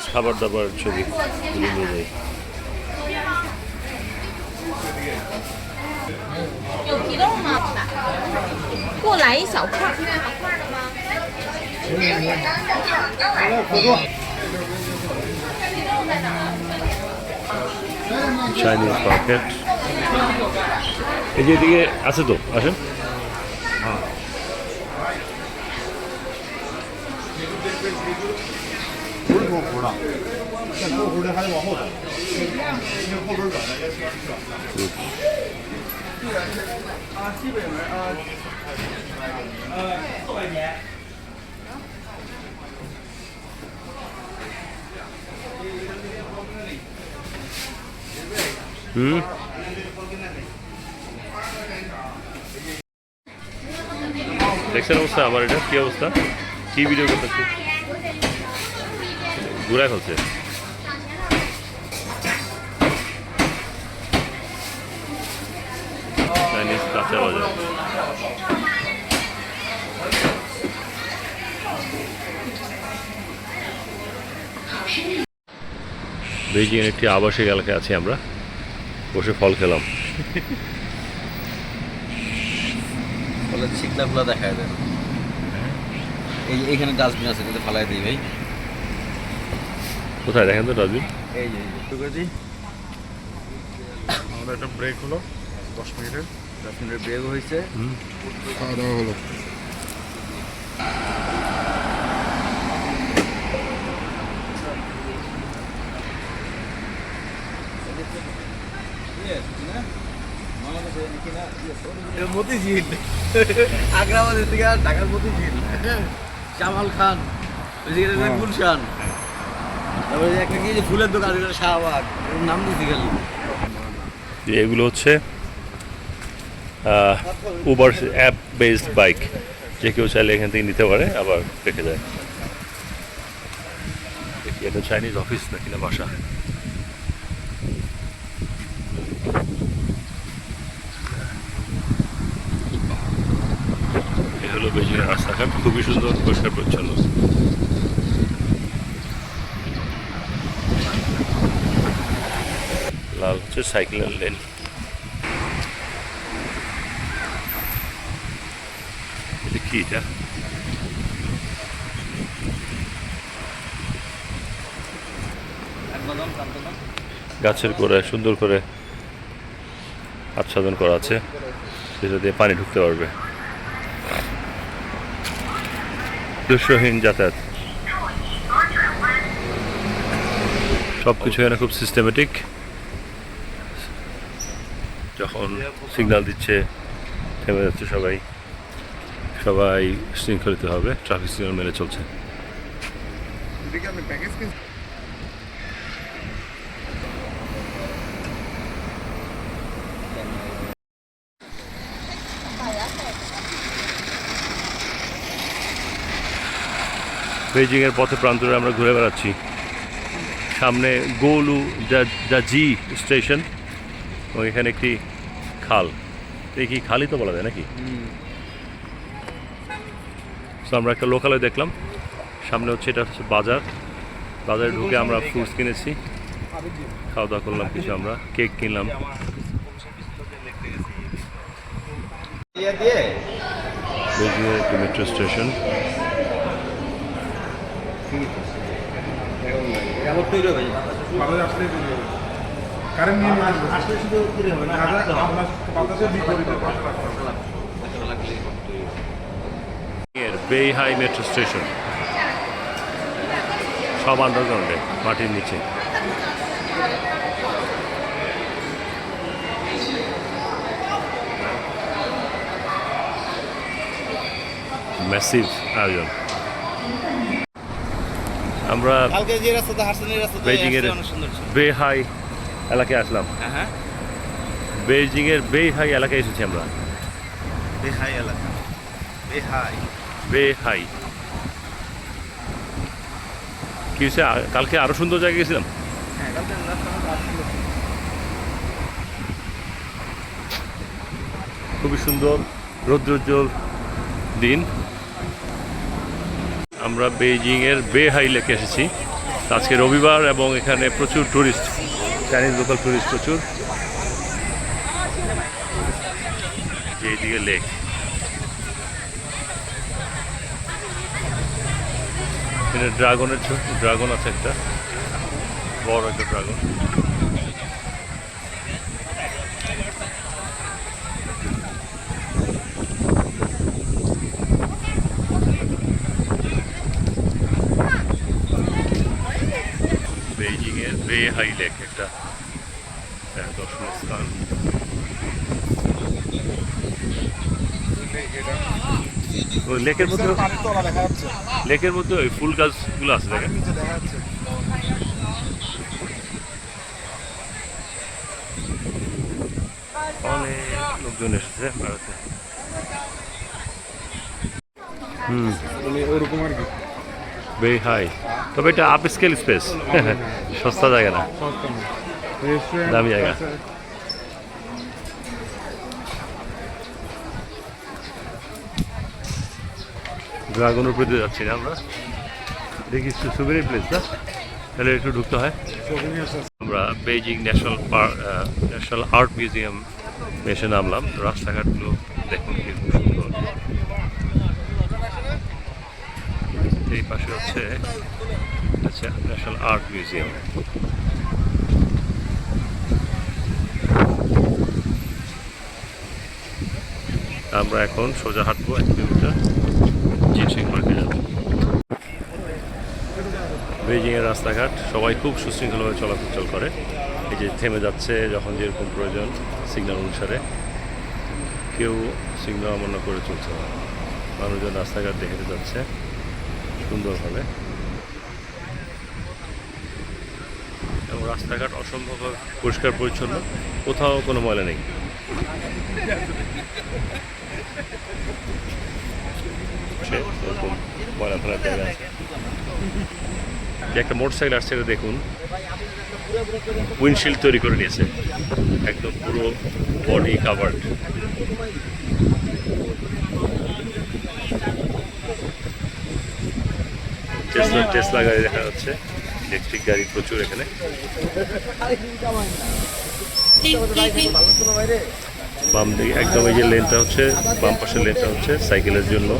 খাবার দাবার ছবি তুলে যায়। 有皮肉吗？给我来一小块儿。চাইনিজ মার্কেট এই যে এদিকে আছে তো, আসেন।不是多糊的，像多糊的还得往后走，因为后边短的也是短的。西北门400年。দেখছেন অবস্থা আমার, এটা কি অবস্থা, কি ভিডিও করতেছি, ঘুরাই ফেলছে। চাইনিজ কাঁচা বাজার। বেইজিং একটি আবাসিক এলাকায় আছি আমরা, বসে ফল খেলাম। শিকলাগুলো দেখায় দেয়, এইখানে ডাস্টবিন আছে, কিন্তু ফালাই দিই ভাই। কোথায় দেখেন তো ডাস্টবিন? এই যে আমাদের একটা ব্রেক হলো 10 মিনিটের, 10 মিনিটের ব্রেক হয়েছে, খাওয়া দাওয়া হলো। মতিঝিল আগ্রাবাদের থেকে ঢাকার মতিঝিল, জামাল খান, গুলশান, তারপরে একটা কি যে ফুলের দোকান, শাহবাগ, নাম দিচ্ছি খালি। এগুলো হচ্ছে উবার অ্যাপ বেসড বাইক, যে কেউ চাইলে এখান থেকে নিতে পারে, আবার রেখে যায়। দেখি এটা চাইনিজ অফিস নাকি না বাসা। এ হলো বেজিংয়ের রাস্তাঘাট, খুবই সুন্দর, পরিষ্কার পরিচ্ছন্ন। লাল হচ্ছে সাইকেলের লেন। এটা কি, এটা গাছের গোড়ায় সুন্দর করে আচ্ছাদন করা আছে, যেটা দিয়ে পানি ঢুকতে পারবে। দৃশ্যহীন যাতায়াত, সবকিছু এখানে খুব সিস্টেমেটিক। যখন সিগন্যাল দিচ্ছে থেমে যাচ্ছে, সবাই শৃঙ্খলিত হবে, ট্রাফিক সিগন্যাল মেনে চলছে। বেইজিং এর পথে প্রান্তরে আমরা ঘুরে বেড়াচ্ছি। সামনে গোলু জি স্টেশন, এবং এখানে একটি খাল, কি খালই তো বলা যায় নাকি। তো আমরা একটা লোকালয় দেখলাম, সামনে হচ্ছে, এটা হচ্ছে বাজার। বাজারে ঢুকে আমরা ফ্রুটস কিনেছি, খাওয়া দাওয়া করলাম কিছু, আমরা কেক কিনলাম। বেইজিংয়ের একটি মেট্রো স্টেশন। বেইহাই মেট্রো স্টেশন, সব আন্ডারগ্রাউন্ডে, মাটির নিচে। ম্যাসিভ আয়োজন। আমরা বেইজিং এর বেইহাই এলাকায় আসলাম। বেইজিং এর বেইহাই এলাকায় এসেছি আমরা। বেহাই এলাকা, বেহাই কি হচ্ছে, কালকে আরো সুন্দর জায়গায় গেছিলাম। খুবই সুন্দর রৌদ্রোজ্জ্বল দিন। আমরা বেইজিং এর বেহাই লেকে এসেছি। আজকে রবিবার এবং এখানে প্রচুর টুরিস্ট, চাইনিজ লোকাল টুরিস্ট প্রচুর। যে এইদিকে লেক, এখানে ড্রাগন আছে একটা বড় একটা ড্রাগন। বেইজিং এর বেহাই লেক একটা দর্শনীয় স্থান। ওই লেকের মধ্যে ওই ফুল গাছগুলো আছে দেখেন। অনেক লোকজন এসেছে বেড়াতে। ওরকম আর কি বেহাই, তবে এটা আপ স্কেল স্পেস, সস্তা জায়গা না, দামি জায়গা। ড্রাগনের উপরে দিয়ে যাচ্ছি না আমরা, দেখি সুবিনির প্লেস না, তাহলে একটু ঢুকতে হয়। আমরা বেইজিং ন্যাশনাল আর্ট মিউজিয়াম এসে নামলাম। রাস্তাঘাটগুলো দেখুন কি খুব সুন্দর। এই পাশে হচ্ছে ন্যাশনাল আর্ট মিউজিয়াম। আমরা এখন সোজা হাঁটবো 1 কিলোমিটার, জিনসিং পার্কে যাব। বেইজিংয়ের রাস্তাঘাট সবাই খুব সুশৃঙ্খলভাবে চলাচল করে। এই যে থেমে যাচ্ছে যখন যেরকম প্রয়োজন সিগন্যাল অনুসারে, কেউ সিগন্যাল অমান্য করে চলছে না। মানুষজন রাস্তাঘাট দেখে যাচ্ছে সুন্দরভাবে, এবং রাস্তাঘাট অসম্ভব পরিষ্কার পরিচ্ছন্ন, কোথাও কোনো ময়লা নেই। এরকম ময়লা ফেলার জায়গা আছে। যে একটা মোটরসাইকেল আসছে, এটা দেখুন উইন্ডশিল্ড তৈরি করে নিয়েছে, একদম পুরো বডি কাভার্ড। টেসলা গাড়ি দেখা যাচ্ছে, ইলেকট্রিক গাড়ি প্রচুর এখানে। বাম দিকে একদম এই যে লেনটা হচ্ছে, বাম পাশের লেনটা হচ্ছে সাইকেলের জন্য,